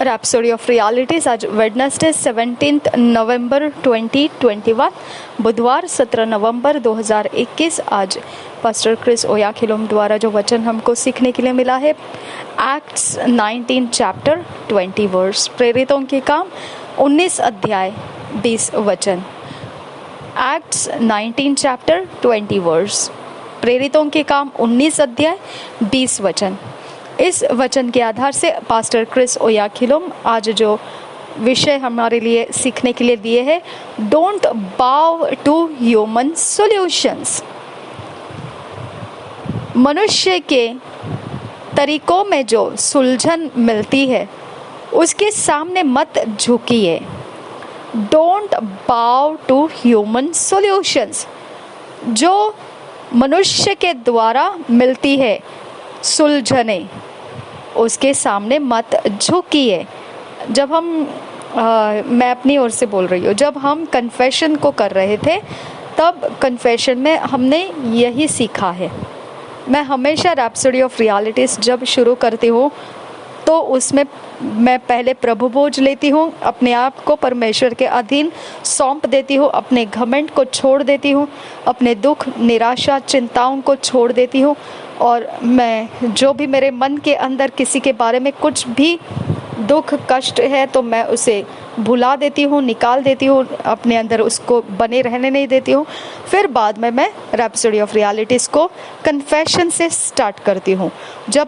Rhapsody of realities. आज Wednesday 17 नवंबर 2021, बुधवार 17 नवंबर 2021। आज पास्टर क्रिस ओयाखिलोम द्वारा जो वचन हमको सीखने के लिए मिला है, एक्ट्स 19 चैप्टर 20 वर्स। प्रेरितों के काम 19 अध्याय 20 वचन। Acts 19 chapter 20 verse. प्रेरितों के काम 19 अध्याय 20 वचन। इस वचन के आधार से पास्टर क्रिस ओयाखिलोम आज जो विषय हमारे लिए सीखने के लिए दिए हैं, डोंट बाव टू ह्यूमन सॉल्यूशंस। मनुष्य के तरीकों में जो सुलझन मिलती है उसके सामने मत झुकिए। डोंट बाव टू ह्यूमन सॉल्यूशंस। जो मनुष्य के द्वारा मिलती है सुलझने, उसके सामने मत झुकिए। जब हम मैं अपनी ओर से बोल रही हूँ, जब हम कन्फेशन को कर रहे थे तब कन्फेशन में हमने यही सीखा है। मैं हमेशा रैप्सोडी ऑफ रियलिटीज़ जब शुरू करती हूँ तो उसमें मैं पहले प्रभु भोज लेती हूँ, अपने आप को परमेश्वर के अधीन सौंप देती हूँ, अपने घमंड को छोड़ देती हूँ, अपने दुख, निराशा, चिंताओं को छोड़ देती हूँ, और मैं जो भी मेरे मन के अंदर किसी के बारे में कुछ भी दुख कष्ट है तो मैं उसे भुला देती हूँ, निकाल देती हूँ, अपने अंदर उसको बने रहने नहीं देती हूँ। फिर बाद में मैं रैप्सोडी ऑफ रियलिटीज़ को कन्फेशन से स्टार्ट करती हूँ। जब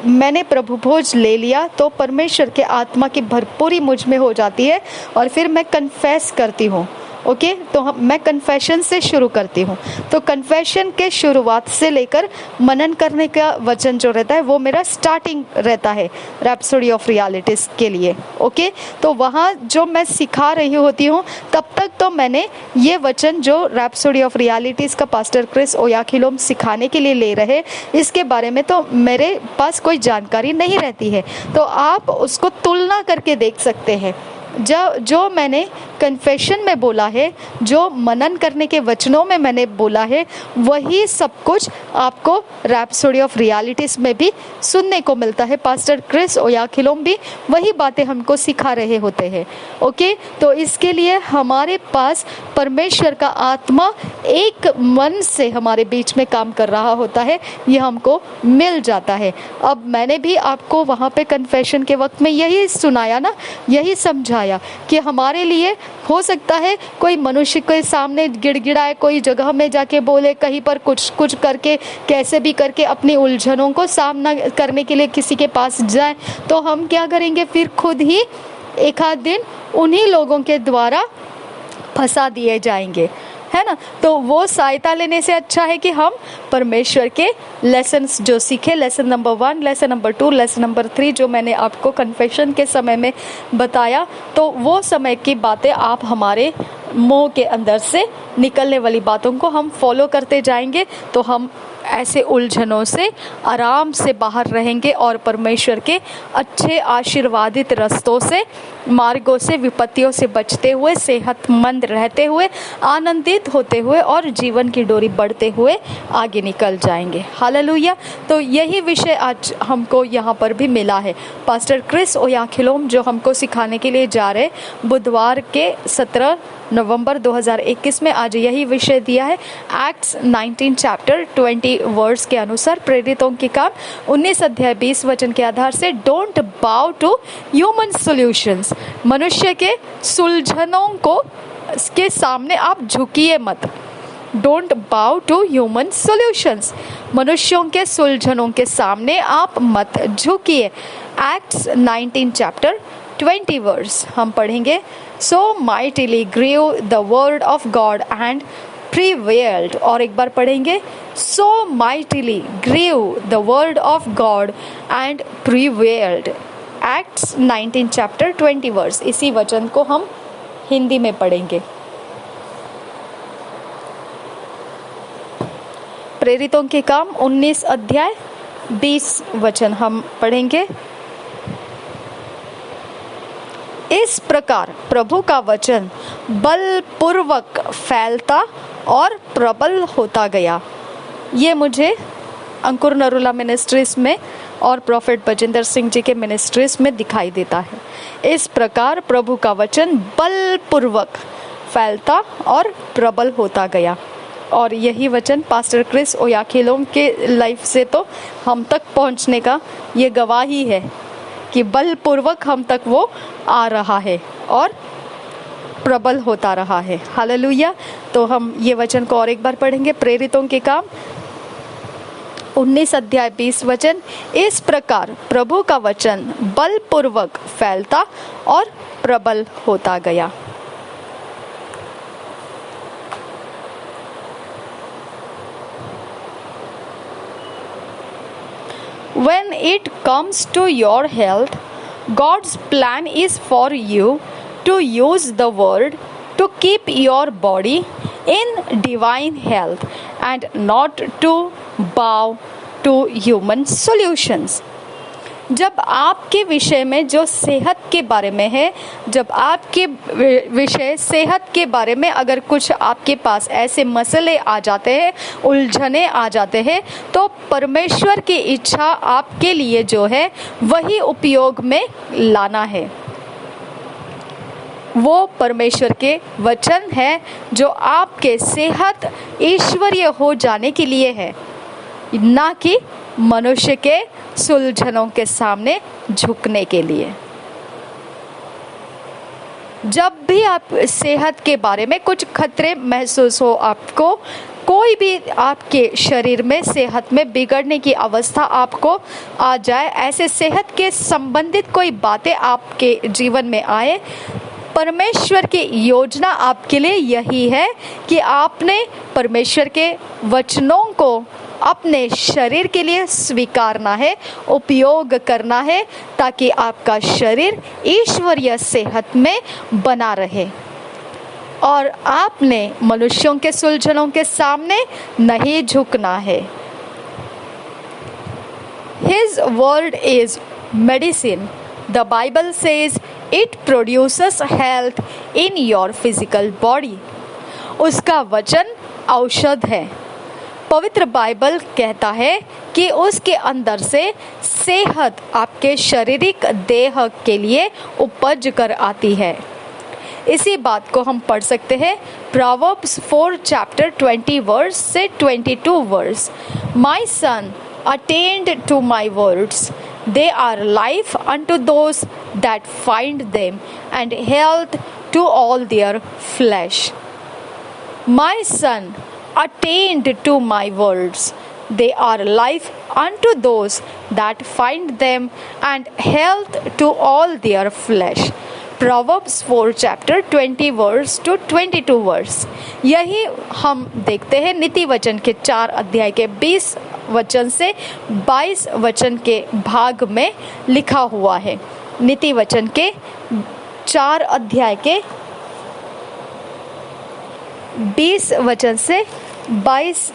मैंने प्रभु भोज ले लिया तो परमेश्वर के आत्मा की भरपूरी मुझ में हो जाती है और फिर मैं कन्फेस करती हूँ। ओके, तो मैं कन्फेशन से शुरू करती हूँ। तो कन्फेशन के शुरुआत से लेकर मनन करने का वचन जो रहता है वो मेरा स्टार्टिंग रहता है रैप्सोडी ऑफ रियलिटीज़ के लिए। ओके, तो वहाँ जो मैं सिखा रही होती हूँ तब तक तो मैंने ये वचन जो रैप्सोडी ऑफ रियलिटीज़ का पास्टर क्रिस ओयाखिलोम सिखाने के लिए ले रहे, इसके बारे में तो मेरे पास कोई जानकारी नहीं रहती है। तो आप उसको तुलना करके देख सकते हैं। जो मैंने कन्फेशन में बोला है, जो मनन करने के वचनों में मैंने बोला है, वही सब कुछ आपको रैप्सोडी ऑफ रियलिटीज़ में भी सुनने को मिलता है। पास्टर क्रिस ओयाखिलोम भी वही बातें हमको सिखा रहे होते हैं। ओके, तो इसके लिए हमारे पास परमेश्वर का आत्मा एक मन से हमारे बीच में काम कर रहा होता है, ये हमको मिल जाता है। अब मैंने भी आपको वहाँ पे कन्फेशन के वक्त में यही सुनाया ना, यही समझाया कि हमारे लिए हो सकता है कोई मनुष्य के सामने गिड़गिड़ाए, कोई जगह में जाके बोले, कहीं पर कुछ करके कैसे भी करके अपनी उलझनों को सामना करने के लिए किसी के पास जाए, तो हम क्या करेंगे? फिर खुद ही एक आध दिन उन्हीं लोगों के द्वारा फंसा दिए जाएंगे, है ना। तो वो सहायता लेने से अच्छा है कि हम परमेश्वर के लेसन्स जो सीखे, lesson number 1, lesson number 2, lesson number 3, जो मैंने आपको कन्फेशन के समय में बताया, तो वो समय की बातें आप हमारे मुंह के अंदर से निकलने वाली बातों को हम फॉलो करते जाएंगे, तो हम ऐसे उलझनों से आराम से बाहर रहेंगे और परमेश्वर के अच्छे आशीर्वादित रास्तों से, मार्गों से, विपत्तियों से बचते हुए, सेहतमंद रहते हुए, आनंदित होते हुए और जीवन की डोरी बढ़ते हुए आगे निकल जाएंगे। हालेलुया। तो यही विषय आज हमको यहाँ पर भी मिला है। पास्टर क्रिस ओयाखिलोम जो हमको सिखाने के लिए जा रहे, बुधवार के 17 नवंबर 2021 में आज यही विषय दिया है। एक्ट्स 19 चैप्टर 20 वर्स के अनुसार प्रेरितों के काम 19 अध्याय 20 वचन के आधार से डोंट बाव टू ह्यूमन सॉल्यूशंस। मनुष्य के सुलझनों को के सामने आप झुकिए मत। डोंट बाव टू ह्यूमन सॉल्यूशंस। मनुष्यों के सुलझनों के सामने आप मत झुकिए। एक्ट्स 19 चैप्टर 20 वर्स हम पढ़ेंगे। So mightily grew the word of God and prevailed। और एक बार पढ़ेंगे। So mightily grew the word of God and prevailed। Acts 19 chapter 20 verse। इसी वचन को हम हिंदी में पढ़ेंगे। प्रेरितों के काम 19 अध्याय 20 वचन हम पढ़ेंगे। इस प्रकार प्रभु का वचन बलपूर्वक फैलता और प्रबल होता गया। ये मुझे अंकुर नरूला मिनिस्ट्रीज में और प्रोफेट बजिंदर सिंह जी के मिनिस्ट्रीज में दिखाई देता है। इस प्रकार प्रभु का वचन बलपूर्वक फैलता और प्रबल होता गया। और यही वचन पास्टर क्रिस ओयाखिलोम के लाइफ से तो हम तक पहुंचने का ये गवाही है कि बलपूर्वक हम तक वो आ रहा है और प्रबल होता रहा है। हालेलुया। तो हम ये वचन को और एक बार पढ़ेंगे। प्रेरितों के काम 19 अध्याय 20 वचन, इस प्रकार प्रभु का वचन बलपूर्वक फैलता और प्रबल होता गया। When it comes to your health, God's plan is for you to use the word to keep your body in divine health and not to bow to human solutions. जब आपके विषय में जो सेहत के बारे में है, जब आपके विषय सेहत के बारे में अगर कुछ आपके पास ऐसे मसले आ जाते हैं, उलझने आ जाते हैं, तो परमेश्वर की इच्छा आपके लिए जो है वही उपयोग में लाना है। वो परमेश्वर के वचन है जो आपके सेहत ईश्वरीय हो जाने के लिए है, ना कि मनुष्य के सुलझनों के सामने झुकने के लिए। जब भी आप सेहत के बारे में कुछ खतरे महसूस हो, आपको कोई भी आपके शरीर में सेहत में बिगड़ने की अवस्था आपको आ जाए, ऐसे सेहत के संबंधित कोई बातें आपके जीवन में आए, परमेश्वर की योजना आपके लिए यही है कि आपने परमेश्वर के वचनों को अपने शरीर के लिए स्वीकारना है, उपयोग करना है, ताकि आपका शरीर ईश्वरीय सेहत में बना रहे और आपने मनुष्यों के सुलझनों के सामने नहीं झुकना है। His word is medicine. The Bible says it produces health in your physical body. उसका वचन औषध है। पवित्र बाइबल कहता है कि उसके अंदर से सेहत आपके शारीरिक देह के लिए उपज कर आती है। इसी बात को हम पढ़ सकते हैं प्रोवर्ब्स 4 चैप्टर 20 वर्स से 22 verse. My son attend to my words, they are life unto those that find them and health to all their flesh. My son, attend to my words, they are life unto those that find them and health to all their flesh. Proverbs 4 chapter 20 verse to 22 verse। यही हम देखते हैं नीति वचन के 4 अध्याय के 20 वचन से 22 वचन के भाग में लिखा हुआ है। नीति वचन के 4 अध्याय के 20 वचन से 22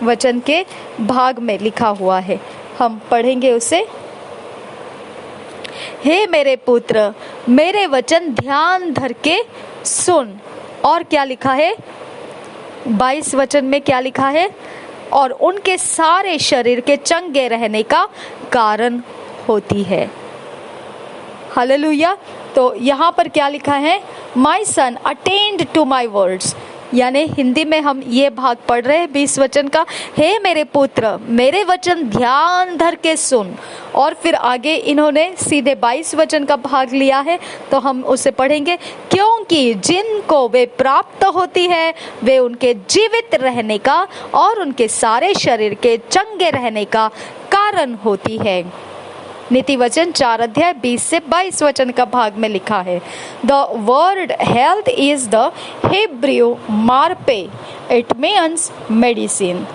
वचन के भाग में लिखा हुआ है। हम पढ़ेंगे उसे। हे मेरे पुत्र, मेरे वचन ध्यान धर के सुन। और क्या लिखा है 22 वचन में? क्या लिखा है? और उनके सारे शरीर के चंगे रहने का कारण होती है। हालेलुया। तो यहाँ पर क्या लिखा है? My son attend to my words, यानी हिंदी में हम ये भाग पढ़ रहे हैं 20 वचन का। हे मेरे पुत्र, मेरे वचन ध्यान धर के सुन। और फिर आगे इन्होंने सीधे 22 वचन का भाग लिया है, तो हम उसे पढ़ेंगे। क्योंकि जिनको वे प्राप्त होती है वे उनके जीवित रहने का और उनके सारे शरीर के चंगे रहने का कारण होती है। नीति वचन 4 अध्याय 20 से 22 वचन का भाग में लिखा है। The word health is the Hebrew मार्पे, इट मीन्स मेडिसिन।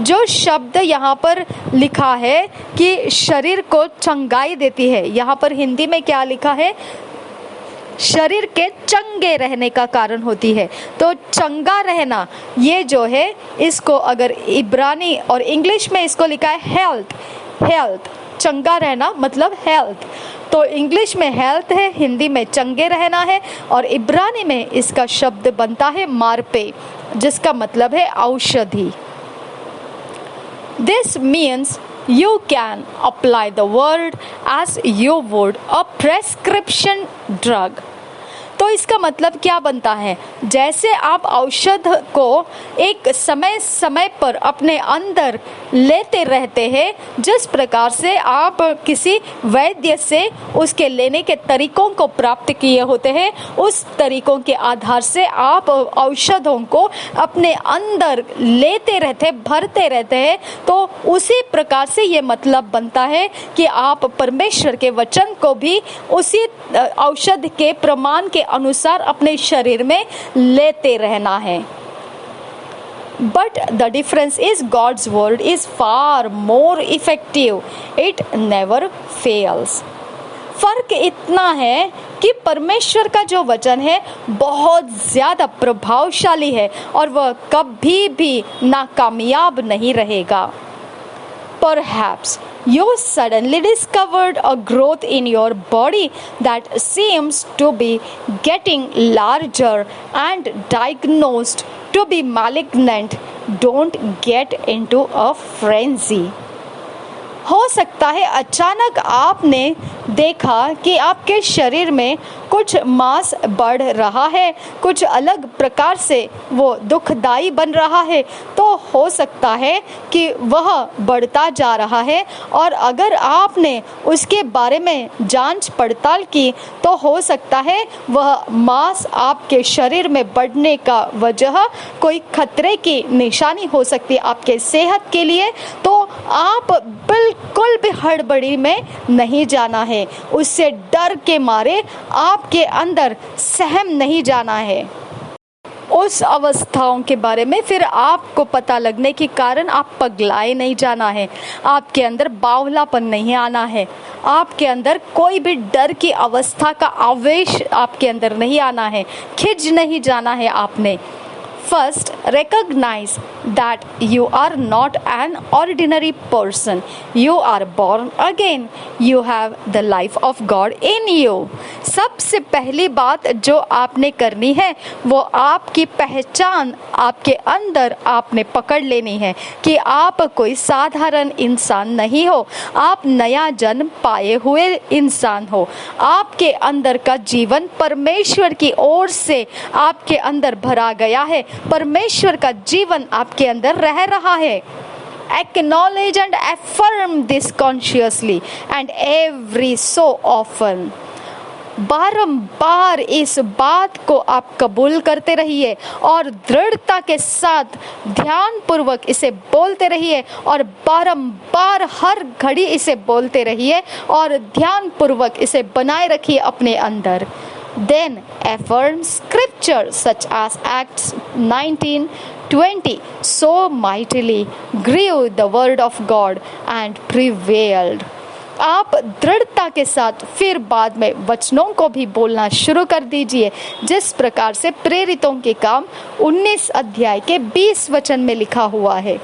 जो शब्द यहाँ पर लिखा है कि शरीर को चंगाई देती है, यहाँ पर हिंदी में क्या लिखा है? शरीर के चंगे रहने का कारण होती है। तो चंगा रहना ये जो है, इसको अगर इब्रानी और इंग्लिश में इसको लिखा है हेल्थ। हेल्थ, चंगा रहना मतलब हेल्थ। तो इंग्लिश में हेल्थ है, हिंदी में चंगे रहना है, और इब्रानी में इसका शब्द बनता है मार्पे, जिसका मतलब है औषधि। This means You can apply the word as you would a prescription drug. तो इसका मतलब क्या बनता है? जैसे आप औषध को एक समय समय पर अपने अंदर लेते रहते हैं, जिस प्रकार से आप किसी वैद्य से उसके लेने के तरीकों को प्राप्त किए होते हैं, उस तरीकों के आधार से आप औषधों को अपने अंदर लेते रहते, भरते रहते हैं, तो उसी प्रकार से ये मतलब बनता है कि आप परमेश्वर के वचन को भी उसी औषध के प्रमाण के अनुसार अपने शरीर में लेते रहना है। But the difference is God's word is far more effective. It never fails. फर्क इतना है कि परमेश्वर का जो वचन है बहुत ज़्यादा प्रभावशाली है और वह कभी भी नाकामयाब नहीं रहेगा। Perhaps you suddenly discovered a growth in your body that seems to be getting larger and diagnosed to be malignant. Don't get into a frenzy. हो सकता है अचानक आपने देखा कि आपके शरीर में कुछ मांस बढ़ रहा है, कुछ अलग प्रकार से वो दुखदाई बन रहा है, तो हो सकता है कि वह बढ़ता जा रहा है और अगर आपने उसके बारे में जांच पड़ताल की तो हो सकता है वह मांस आपके शरीर में बढ़ने का वजह कोई खतरे की निशानी हो सकती है आपके सेहत के लिए। तो आप बिल्कुल भी हड़बड़ी में नहीं जाना है, उससे डर के मारे आपके अंदर सहम नहीं जाना है। उस अवस्थाओं के बारे में फिर आपको पता लगने के कारण आप पगलाए नहीं जाना है, आपके अंदर बावलापन नहीं आना है, आपके अंदर कोई भी डर की अवस्था का आवेश आपके अंदर नहीं आना है, खिंच नहीं जाना है आपने। First, recognize that you are not an ordinary person. You are born again. You have the life of God in you. सबसे पहली बात जो आपने करनी है वो आपकी पहचान आपके अंदर आपने पकड़ लेनी है कि आप कोई साधारण इंसान नहीं हो, आप नया जन्म पाए हुए इंसान हो। आपके अंदर का जीवन परमेश्वर की ओर से आपके अंदर भरा गया है, परमेश्वर का जीवन आपके अंदर रह रहा है। Acknowledge and affirm this consciously and every so often. बारंबार इस बात को आप कबूल करते रहिए और दृढ़ता के साथ ध्यान पूर्वक इसे बोलते रहिए और बारंबार हर घड़ी इसे बोलते रहिए और ध्यान पूर्वक इसे बनाए रखिए अपने अंदर। Then affirm scripture such as Acts 19:20 so mightily grew the word of God and prevailed. आप दृढ़ता के साथ फिर बाद में वचनों को भी बोलना शुरू कर दीजिए, जिस प्रकार से प्रेरितों के काम 19 अध्याय के 20 वचन में लिखा हुआ है।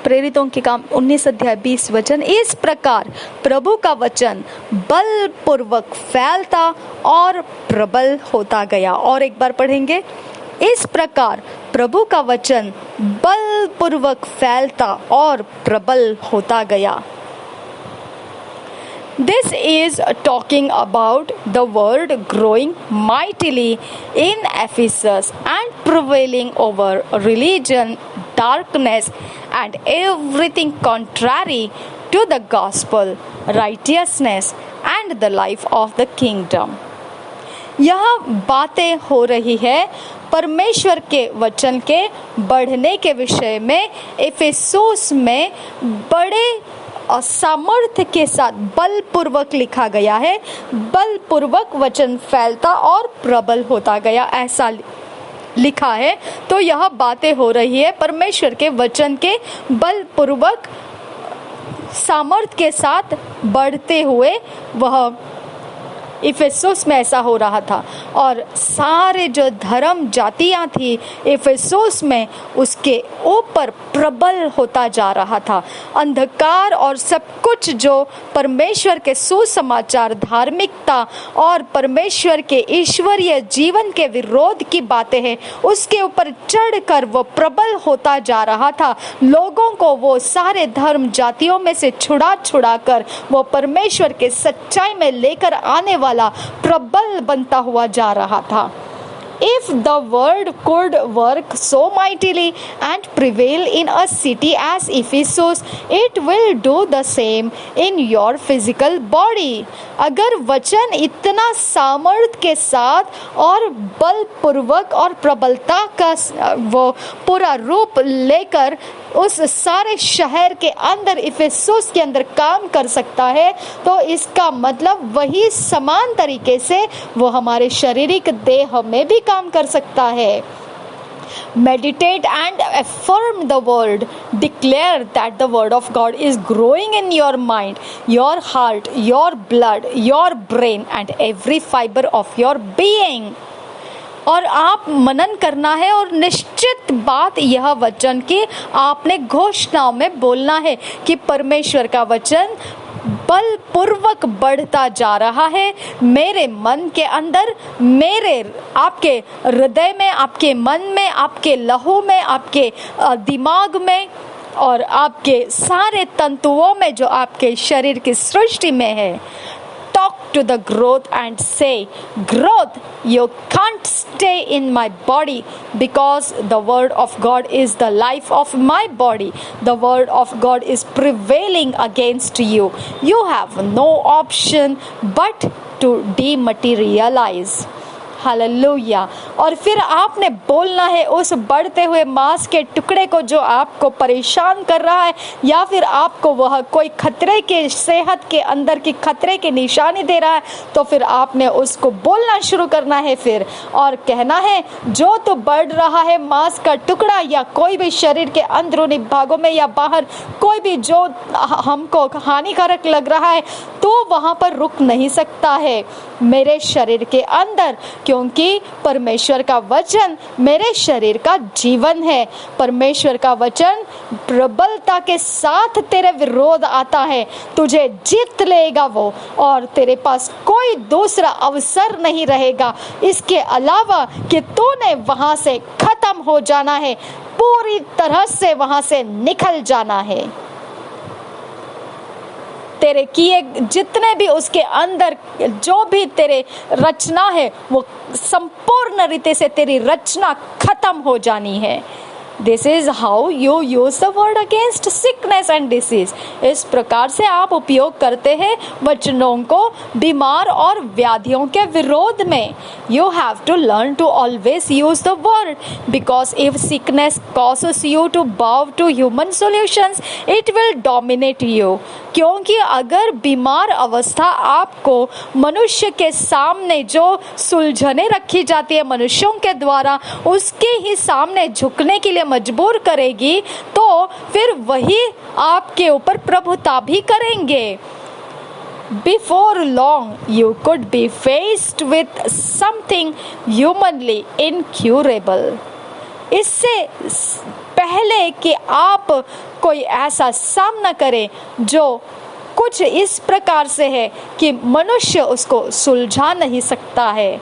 प्रेरितों के काम 19 अध्याय 20 वचन, इस प्रकार प्रभु का वचन बलपूर्वक फैलता और प्रबल होता गया। और एक बार पढ़ेंगे, इस प्रकार प्रभु का वचन बलपूर्वक फैलता और प्रबल होता गया। This is talking about the word growing mightily in Ephesus and prevailing over religion, darkness and everything contrary to the gospel, righteousness and the life of the kingdom. यह बातें हो रही है परमेश्वर के वचन के बढ़ने के विषय में। इफिसुस में बड़े सामर्थ्य के साथ बलपूर्वक लिखा गया है, बलपूर्वक वचन फैलता और प्रबल होता गया, ऐसा लिखा है। तो यह बातें हो रही है परमेश्वर के वचन के बलपूर्वक सामर्थ्य के साथ बढ़ते हुए वह इफिसुस में ऐसा हो रहा था, और सारे जो धर्म जातियां थी इफिसुस में उसके ऊपर प्रबल होता जा रहा था। अंधकार और सब कुछ जो परमेश्वर के सुसमाचार, धार्मिकता और परमेश्वर के ईश्वरीय जीवन के विरोध की बातें हैं, उसके ऊपर चढ़कर वो प्रबल होता जा रहा था। लोगों को वो सारे धर्म जातियों में से छुड़ा कर वो परमेश्वर के सच्चाई में लेकर आने वाला प्रबल बनता हुआ जा रहा था। If the word could work so mightily and prevail in a city as Ephesus, it will do the same in your physical body. अगर वचन इतना सामर्थ के साथ और बलपूर्वक और प्रबलता का वो पूरा रूप लेकर उस सारे शहर के अंदर, इफिसुस के अंदर काम कर सकता है, तो इसका मतलब वही समान तरीके से वो हमारे शारीरिक देह में भी काम कर सकता है। Meditate and affirm the word. Declare that the word of God is growing in your mind, your heart, your blood, your brain and every fiber of your being. और आप मनन करना है और निश्चित बात यह वचन की आपने घोषणाओं में बोलना है कि परमेश्वर का वचन बलपूर्वक बढ़ता जा रहा है मेरे मन के अंदर, मेरे आपके हृदय में, आपके मन में, आपके लहू में, आपके दिमाग में और आपके सारे तंतुओं में जो आपके शरीर की सृष्टि में है। Talk to the growth and say, growth, you can't stay in my body because the word of God is the life of my body. The word of God is prevailing against you. You have no option but to dematerialize. Hallelujah. और फिर आपने बोलना है उस बढ़ते हुए मांस के टुकड़े को जो आपको परेशान कर रहा है या फिर आपको वह कोई खतरे के, सेहत के अंदर की खतरे की निशानी दे रहा है, तो फिर आपने उसको बोलना शुरू करना है फिर और कहना है, जो तो बढ़ रहा है मांस का टुकड़ा या कोई भी शरीर के अंदरूनी भागों में या बाहर कोई भी जो हमको हानिकारक लग रहा है, तो वहां पर रुक नहीं सकता है मेरे शरीर के अंदर, क्योंकि परमेश्वर का वचन मेरे शरीर का जीवन है। परमेश्वर का वचन प्रबलता के साथ तेरे विरोध आता है, तुझे जीत लेगा वो, और तेरे पास कोई दूसरा अवसर नहीं रहेगा इसके अलावा कि तूने वहां से खत्म हो जाना है, पूरी तरह से वहां से निकल जाना है। तेरे किए जितने भी उसके अंदर जो भी तेरे रचना है वो संपूर्ण रीति से तेरी रचना खत्म हो जानी है। This is how you use the word against sickness and disease. इस प्रकार से आप उपयोग करते हैं वचनों को बीमार और व्याधियों के विरोध में। You have to learn to always use the word, because if sickness causes you to bow to human solutions, it will dominate you. क्योंकि अगर बीमार अवस्था आपको मनुष्य के सामने जो सुलझने रखी जाती है मनुष्यों के द्वारा, उसके ही सामने झुकने के लिए मजबूर करेगी, तो फिर वही आपके ऊपर प्रभुता भी करेंगे। Before long, you could be faced with something humanly incurable. इससे पहले कि आप कोई ऐसा सामना करें जो कुछ इस प्रकार से है कि मनुष्य उसको सुलझा नहीं सकता है।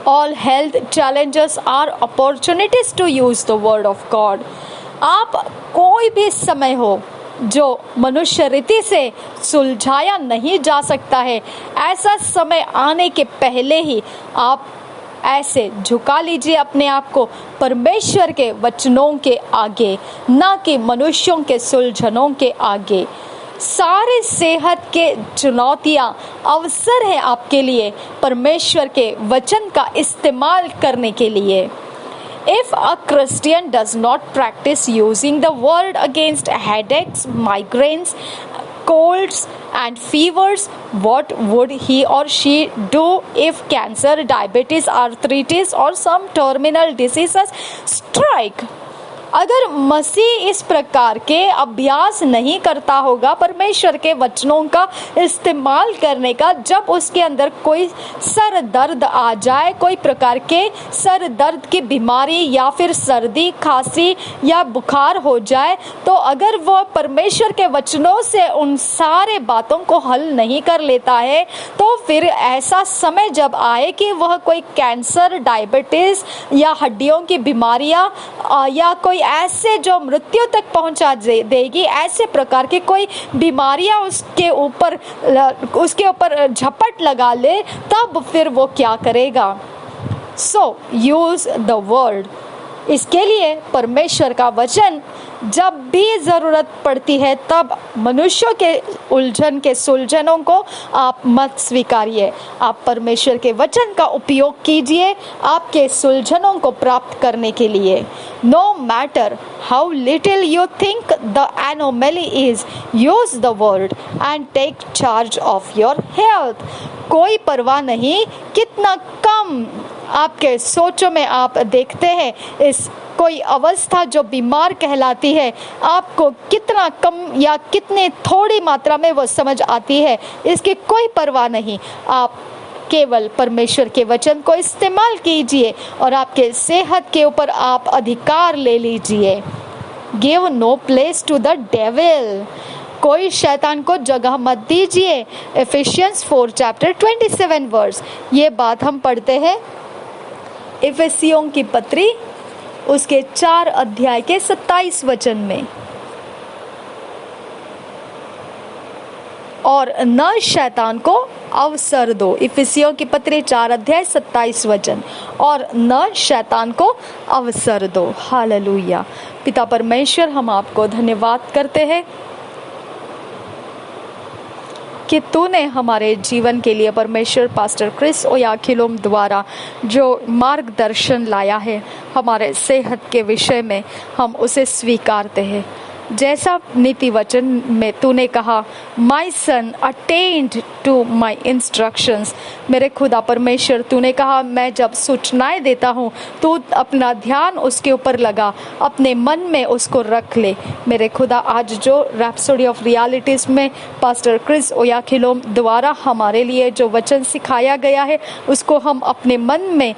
All health challenges are opportunities to use the word of God. आप कोई भी समय हो जो मनुष्य रीति से सुलझाया नहीं जा सकता है, ऐसा समय आने के पहले ही आप ऐसे झुका लीजिए अपने आप को परमेश्वर के वचनों के आगे, ना कि मनुष्यों के सुलझनों के आगे। सारे सेहत के चुनौतियां अवसर है आपके लिए परमेश्वर के वचन का इस्तेमाल करने के लिए। If a Christian does not practice using the word against headaches, migraines, colds and fevers, what would he or she do if cancer, diabetes, arthritis or some terminal diseases strike? अगर मसीह इस प्रकार के अभ्यास नहीं करता होगा परमेश्वर के वचनों का इस्तेमाल करने का, जब उसके अंदर कोई सर दर्द आ जाए, कोई प्रकार के सर दर्द की बीमारी या फिर सर्दी खांसी या बुखार हो जाए, तो अगर वह परमेश्वर के वचनों से उन सारे बातों को हल नहीं कर लेता है, तो फिर ऐसा समय जब आए कि वह कोई कैंसर, डायबिटीज या हड्डियों की बीमारियां या कोई ऐसे जो मृत्यु तक पहुंचा देगी, ऐसे प्रकार की कोई बीमारियां उसके ऊपर झपट लगा ले, तब फिर वो क्या करेगा? सो यूज द वर्ड। इसके लिए परमेश्वर का वचन जब भी ज़रूरत पड़ती है, तब मनुष्यों के सुलझनों को आप मत स्वीकारिए। आप परमेश्वर के वचन का उपयोग कीजिए आपके सुलझनों को प्राप्त करने के लिए। No matter how little you think the anomaly is, use the word and take charge of your health. कोई परवाह नहीं कितना कम आपके सोचों में आप देखते हैं इस कोई अवस्था जो बीमार कहलाती है, आपको कितना कम या कितने थोड़ी मात्रा में वो समझ आती है, इसकी कोई परवाह नहीं। आप केवल परमेश्वर के वचन को इस्तेमाल कीजिए और आपके सेहत के ऊपर आप अधिकार ले लीजिए। Give no place to the devil. कोई शैतान को जगह मत दीजिए। Ephesians 4 chapter 27 verse. ये बात हम पढ़ते हैं इफिसियों की पत्री उसके 4 अध्याय के 27 वचन में। और न शैतान को अवसर दो। इफिसियों की पत्री 4 अध्याय 27 वचन। और न शैतान को अवसर दो। हालेलुया। पिता परमेश्वर, हम आपको धन्यवाद करते हैं कि तूने हमारे जीवन के लिए परमेश्वर पास्टर क्रिस ओयाखिलोम द्वारा जो मार्गदर्शन लाया है हमारे सेहत के विषय में, हम उसे स्वीकारते हैं। जैसा नीति वचन में तूने कहा, माई सन अटेंड टू माई इंस्ट्रक्शंस। मेरे खुदा परमेश्वर, तूने कहा मैं जब सूचनाएं देता हूँ तू अपना ध्यान उसके ऊपर लगा, अपने मन में उसको रख ले। मेरे खुदा, आज जो रैप्सोडी ऑफ रियलिटीज़ में पास्टर क्रिस ओयाखिलोम द्वारा हमारे लिए जो वचन सिखाया गया है, उसको हम अपने मन में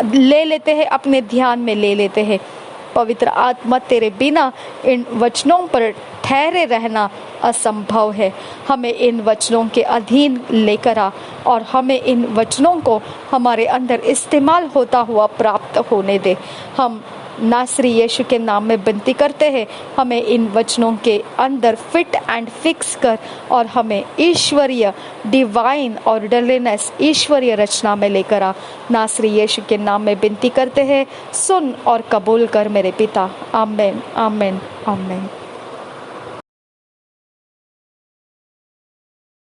ले लेते हैं, अपने ध्यान में ले लेते हैं। पवित्र आत्मा, तेरे बिना इन वचनों पर ठहरे रहना असंभव है। हमें इन वचनों के अधीन लेकर आ और हमें इन वचनों को हमारे अंदर इस्तेमाल होता हुआ प्राप्त होने दे। हम नासरी यीशु के नाम में विनती करते हैं, हमें इन वचनों के अंदर फिट एंड फिक्स कर और हमें ईश्वरीय डिवाइन ऑर्डरलीनेस, ईश्वरीय रचना में लेकर आ। नासरी यीशु के नाम में विनती करते हैं, सुन और कबूल कर मेरे पिता। आमीन, आमीन, आमीन।